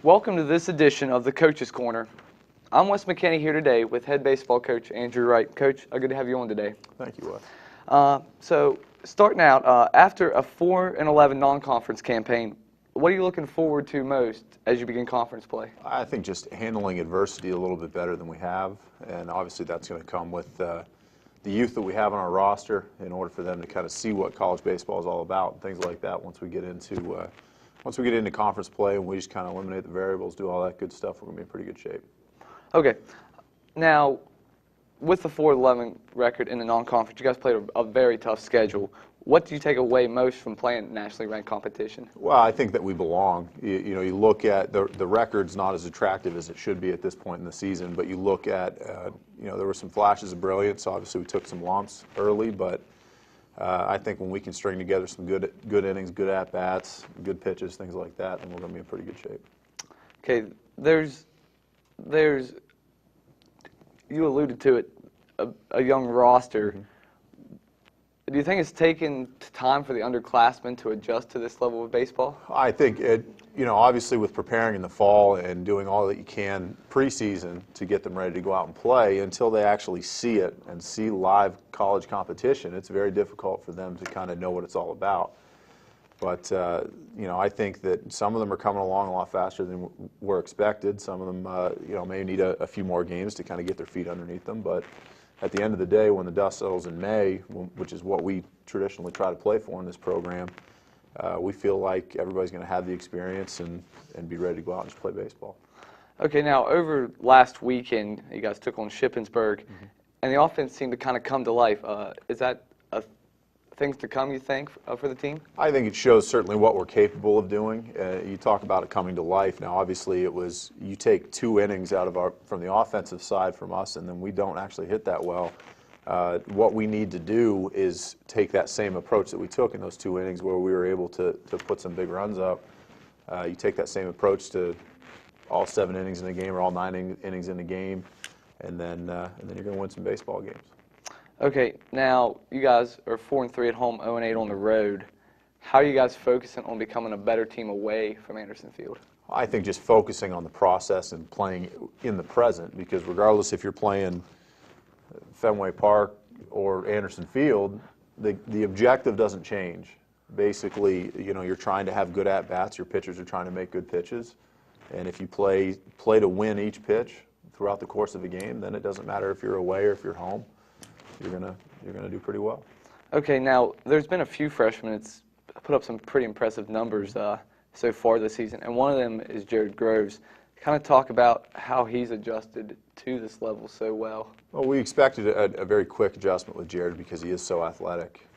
Welcome to this edition of the Coach's Corner. I'm Wes McKinney here today with head baseball coach Andrew Wright. Coach, good to have you on today. Thank you, Wes. So starting out, after a 4-11 non-conference campaign, what are you looking forward to most as you begin conference play? I think just handling adversity a little bit better than we have, and obviously that's going to come with the youth that we have on our roster in order for them to kind of see what college baseball is all about and things like that. Once we get into conference play and we just kind of eliminate the variables, do all that good stuff, we're going to be in pretty good shape. Okay. Now, with the 4-11 record in the non-conference, you guys played a very tough schedule. What do you take away most from playing nationally ranked competition? Well, I think that we belong. You look at the record's not as attractive as it should be at this point in the season, but you look at, there were some flashes of brilliance. Obviously, we took some lumps early, but I think when we can string together some good innings, good at-bats, good pitches, things like that, then we're going to be in pretty good shape. Okay, there's you alluded to it, a young roster. Mm-hmm. Do you think it's taken time for the underclassmen to adjust to this level of baseball? I think obviously with preparing in the fall and doing all that you can preseason to get them ready to go out and play, until they actually see it and see live college competition, it's very difficult for them to kind of know what it's all about. But, I think that some of them are coming along a lot faster than were expected. Some of them, may need a few more games to kind of get their feet underneath them. But at the end of the day, when the dust settles in May, which is what we traditionally try to play for in this program, we feel like everybody's going to have the experience and be ready to go out and just play baseball. Okay, now over last weekend, you guys took on Shippensburg, mm-hmm. and the offense seemed to kind of come to life. Is that things to come, you think, for the team? I think it shows certainly what we're capable of doing. You talk about it coming to life. Now, obviously, you take 2 innings from the offensive side from us, and then we don't actually hit that well. What we need to do is take that same approach that we took in those 2 innings where we were able to put some big runs up. You take that same approach to all 7 innings in the game or all 9 innings in the game, and then you're going to win some baseball games. Okay, now you guys are 4-3 at home, 0-8 on the road. How are you guys focusing on becoming a better team away from Anderson Field? I think just focusing on the process and playing in the present, because regardless if you're playing Fenway Park or Anderson Field, the objective doesn't change. Basically, you're trying to have good at-bats. Your pitchers are trying to make good pitches. And if you play to win each pitch throughout the course of a game, then it doesn't matter if you're away or if you're home. You're gonna do pretty well. Okay, now there's been a few freshmen that's put up some pretty impressive numbers so far this season, and one of them is Jared Groves. Kind of talk about how he's adjusted to this level so well. Well, we expected a very quick adjustment with Jared because he is so athletic.